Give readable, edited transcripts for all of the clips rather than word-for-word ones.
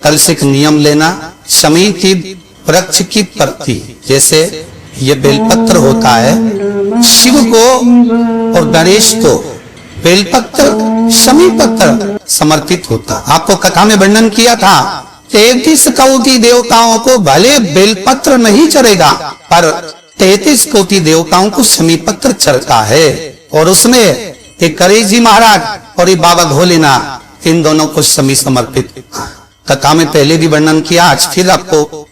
कल से एक नियम लेना, शमी की वृक्ष की पत्ती, जैसे ये बेलपत्र होता है, शिव को और गणेश को बेलपत्र शमी पत्र समर्पित होता। आपको कथा में वर्णन किया था 33 कोटि देवताओं को भले बेलपत्र नहीं चढ़ेगा, पर 33 कोटि देवताओं को शमी पत्र चढ़ता है। और उसमें एक गणेश जी महाराज और एक बाबा भोलेनाथ, इन दोनों को शमी समर्पित। कथा में पहले भी वर्णन किया, आज फिर आपको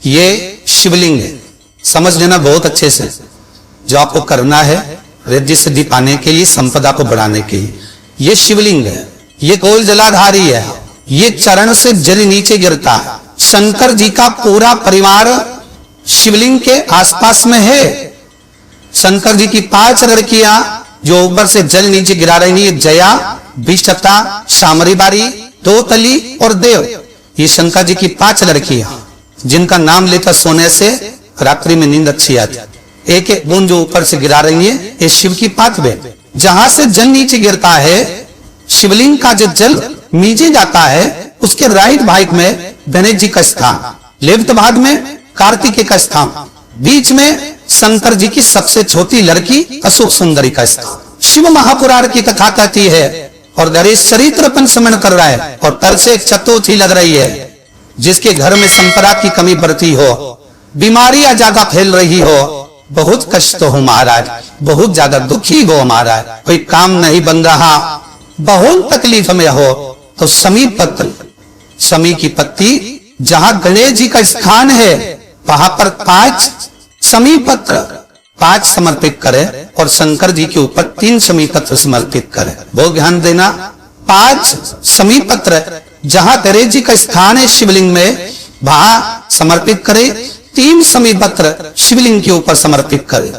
ये शिवलिंग है, समझ लेना बहुत अच्छे से। जो आपको करना है रिद्धि सिद्धि पाने के लिए, संपदा को बढ़ाने के लिए, ये शिवलिंग है, ये गोल जलाधारी है, ये चरण से जल नीचे गिरता है। शंकर जी का पूरा परिवार शिवलिंग के आसपास में है। शंकर जी की 5 लड़कियां जो ऊपर से जल नीचे गिरा रही है, जया, विशता, शामरी बारी, दो तली और देव, ये शंकर जी की 5 लड़कियां जिनका नाम लेकर सोने से रात्रि में नींद अच्छी आती। एक एक बूंद जो ऊपर से गिरा रही है, ये शिव की 5 बहन। जहां से जल नीचे गिरता है, शिवलिंग का जो जल नीचे जाता है, उसके राइट भाग में गणेश जी का स्थान, लेफ्ट भाग में कार्तिकेय का स्थान, बीच में शंकर जी की सबसे छोटी लड़की अशोक सुंदरी का स्थान। शिव महापुराण की कथा कहती है और गणेश चरित्र अपन स्मरण कर रहा है, और तल से एक चतुर्थी लग रही है, जिसके घर में संपदा की कमी बढ़ती हो, बीमारियां ज्यादा फैल रही हो, बहुत कष्ट हो महाराज, बहुत ज्यादा दुखी हो महाराज, कोई काम नहीं बन रहा, बहुत तकलीफ में हो, तो शमी पत्र, शमी की पत्ती, जहां गणेश जी का स्थान है वहां पर 5 शमी पत्र 5 समर्पित करें, और शंकर जी के ऊपर 3 शमी पत्र समर्पित करें। बहुत ध्यान देना, 5 शमी पत्र जहां गणेश जी का स्थान है शिवलिंग में, वहां समर्पित करें। 3 शमी पत्र शिवलिंग के ऊपर समर्पित करें।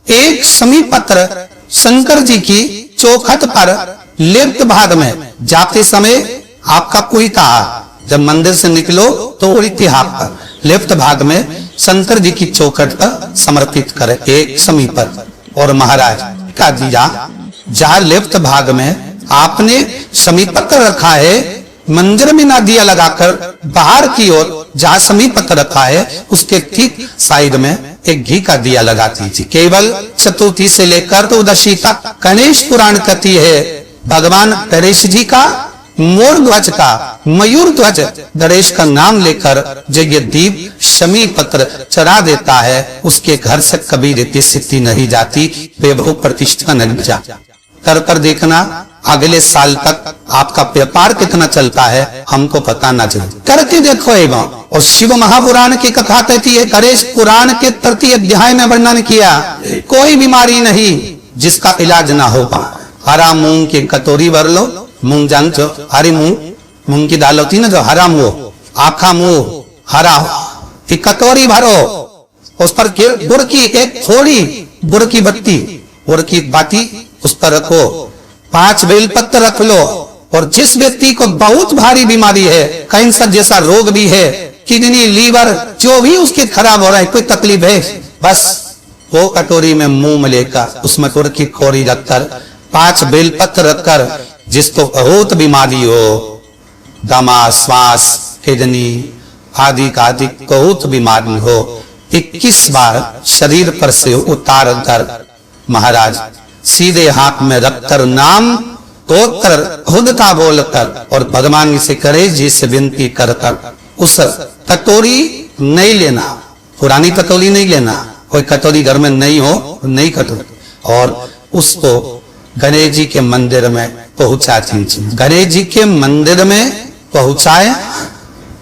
1 शमी पत्र शंकर जी की चौखट पर लेफ्ट भाग में जाते समय आपका उल्टा हाथ, जब मंदिर से निकलो तो उल्टे हाथ पर लेफ्ट भाग में शंकर जी की चौखट पर समर्पित करें 1 शमी पत्र। और महाराज का दिया, जहां लेफ्ट भाग में आपने शमी पत्र रखा है, मंदिर में ना दिया लगाकर बाहर की ओर जहां शमी पत्र रखा है, उसके ठीक साइड में एक घी का दिया लगा दीजिए। केवल चतुर्थी से लेकर तो दशी तक गणेश पुराण कहती है, भगवान गणेश जी का मोर ध्वज का, मयूर ध्वज गणेश का नाम लेकर जो ये दीप शमी पत्र चढ़ा देता है, उसके घर से कभी रिद्धि सिद्धि नहीं जाती, वैभव प्रतिष्ठा नहीं जाती। कर देखना, अगले साल तक आपका व्यापार कितना चलता है हमको पता ना चले, करके देखो एवं। और शिव महापुराण की कथा कहती है, गणेश पुराण के 3 अध्याय में वर्णन किया, कोई बीमारी नहीं जिसका इलाज ना हो। हरा मूंग की कटोरी भर लो, मूंग जानते हो, हरी मूंग की दाल होती ना, जो हरा मूंग, आखा मूंग हरा, की कटोरी भरो, उस पर गुड़ की एक थोड़ी गुड़ की बत्ती, गुड़ की बाती उस पर रखो, 5 बेलपत्र रख लो। और जिस व्यक्ति को बहुत भारी बीमारी है, कैंसर जैसा रोग भी है, किडनी, लीवर, जो भी उसके खराब हो रहा है, कोई तकलीफ है, बस वो कटोरी में मुंह लेकर उसमें गुड़ की खोरी रखकर 5 बेलपत्र रखकर, जिसको बहुत बीमारी हो, दमा, श्वास, किडनी आदि का आदि बहुत बीमारी हो, 21 बार शरीर पर से उतार कर महाराज सीधे हाथ में रखकर नाम गोत्र खुदता बोलकर और भगवान से गणेश जी से विनती कर उस कटोरी नहीं लेना, पुरानी कटोरी नहीं लेना, कोई कटोरी घर में नहीं हो, नहीं कटोरी, और उसको गणेश जी के मंदिर में पहुंचा दीजिए। गणेश जी के मंदिर में पहुंचाए,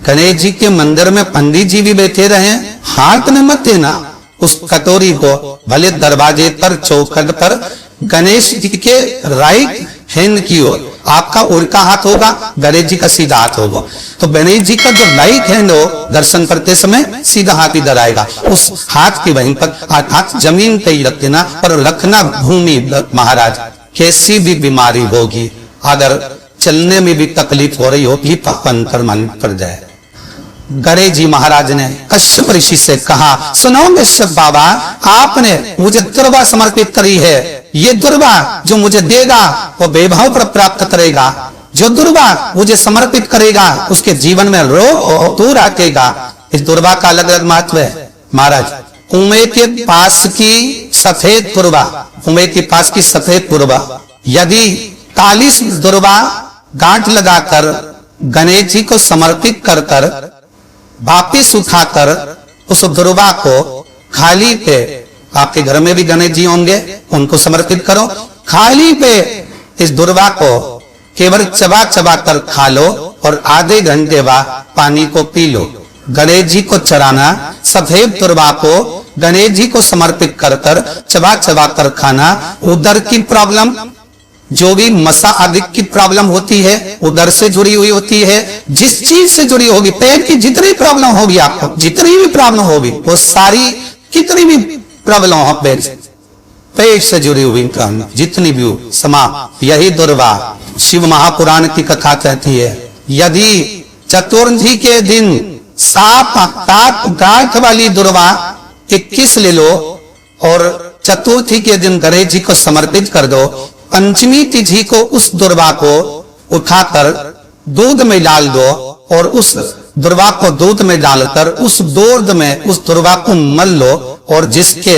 गणेश जी के मंदिर में पंडित जी भी बैठे रहे, हाथ में मत देना उस कटोरी को, भले दरवाजे पर चौखट पर गणेश जी के राइट हैंड की ओर, आपका उल्टा हाथ होगा, गणेश जी का सीधा हाथ होगा, तो गणेश जी का जो राइट हैंड हो, दर्शन करते समय सीधा हाथ इधर आएगा, उस हाथ की वहीं पर हाथ जमीन पे ही रख देना, पर रखना भूमि। महाराज कैसी भी बीमारी होगी, अगर चलने में भी तकलीफ हो रही होगी, अंतर मन पड़ जाए। गणेश जी महाराज ने कश्यप ऋषि से कहा, सुनो कश्यप बाबा, आपने मुझे दुर्वा समर्पित करी है, ये दुर्वा जो मुझे देगा वो वैभव पर प्राप्त करेगा, जो दुर्वा मुझे समर्पित करेगा उसके जीवन में रोग दूर हटेगा। इस दुर्वा का अलग अलग महत्व है महाराज। कुएं के पास की सफेद दुर्वा, कुएं के पास की सफेद दुर्वा यदि 40 दुर्वा गांठ लगाकर गणेश जी को समर्पित कर कर वापिस उठाकर उस दुर्वा को खाली पे, आपके घर में भी गणेश जी होंगे, उनको समर्पित करो, खाली पे इस दुर्वा को केवल चबा चबा कर खा लो और आधे घंटे बाद पानी को पी लो। गणेश जी को चढ़ाना, सफेद दुर्वा को गणेश जी को समर्पित कर कर चबा चबा कर खाना, उदर की प्रॉब्लम, जो भी मसा आदि की प्रॉब्लम होती है उदर से जुड़ी हुई होती है, जिस चीज से जुड़ी होगी, पेट की जितनी प्रॉब्लम होगी आपको, जितनी भी प्रॉब्लम होगी वो सारी, कितनी भी प्रॉब्लम हो पेट से जुड़ी हुई प्रॉब्लम जितनी भी हो, समाप्त। यही दुर्वा शिव महापुराण की कथा कहती है। यदि चतुर्थी के दिन सात गांठ वाली दुर्वा 21 ले लो और चतुर्थी के दिन गणेश जी को समर्पित कर दो, पंचमी तिथि को उस दुर्वा को उठाकर दूध में डाल दो और उस दुर्वा को दूध में डालकर उस दूध में उस दुर्वा को मल लो, और जिसके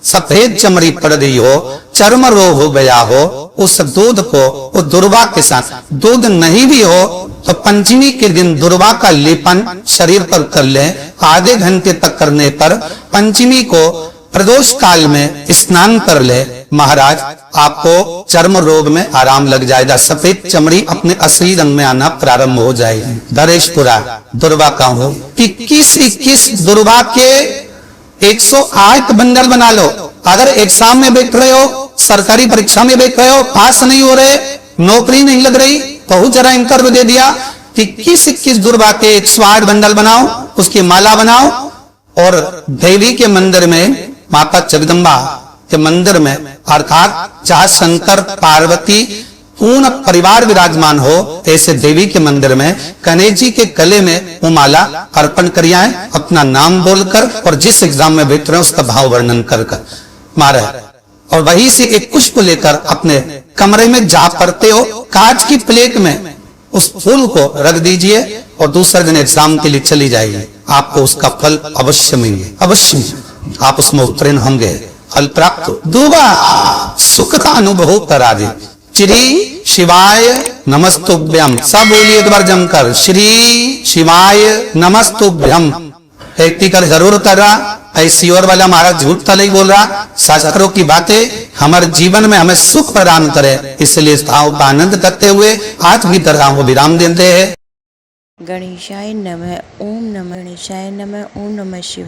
सफेद चमड़ी पड़ गई हो, चर्म रोग हो गया हो, उस दूध को उस दुर्वा के साथ, दूध नहीं भी हो तो पंचमी के दिन दुर्वा का लेपन शरीर पर कर ले, आधे घंटे तक करने पर पंचमी को प्रदोष काल में स्नान कर ले, महाराज आपको चर्म रोग में आराम लग जाएगा, सफेद चमड़ी अपने असली रंग में आना प्रारंभ हो जाएगी। दरेशपुरा दुर्वा का हो 21 दुर्वा के 108 बंडल बना लो। अगर एग्जाम में बैठ रहे हो, सरकारी परीक्षा में बैठ रहे हो, पास नहीं हो रहे, नौकरी नहीं लग रही, बहुत जरा इंटरव्यू दे दिया, 21 दुर्वा के 108 बंडल बनाओ, उसकी माला बनाओ और देवी के मंदिर में, माता जगदम्बा के मंदिर में, अर्थात जहां शंकर पार्वती पूर्ण परिवार विराजमान हो, ऐसे देवी के मंदिर में गणेश जी के गले में वो माला अर्पण कर आए, अपना नाम बोलकर और जिस एग्जाम में बैठ रहे हैं उसका भाव वर्णन कर कर मारे, और वहीं से एक पुष्प लेकर अपने कमरे में जा पड़ते हो, कांच की प्लेट में उस फूल को रख दीजिए और दूसरे दिन एग्जाम के लिए चली जाइए, आपको उसका फल अवश्य मिलेंगे, अवश्य आप उसमें उत्तीर्ण होंगे, फल प्राप्त। दूबा सुख का अनुभव करा दे। श्री शिवाय नमस्तुभ्यम, सब बोलिए एक बार जमकर, श्री शिवाय नमस्तुभ्यम। एक टीकर जरूर कर रहा, ऐसी और वाला महाराज झूठ तो नहीं बोल रहा, शास्त्रों की बातें हमारे जीवन में हमें सुख प्रदान करे, इसलिए भाव का आनंद करते हुए आज भी तरह को विराम देते हैं। गणेशाय नमः। ओम नमः गणेशाय नमः। ओम नमः शिवाय।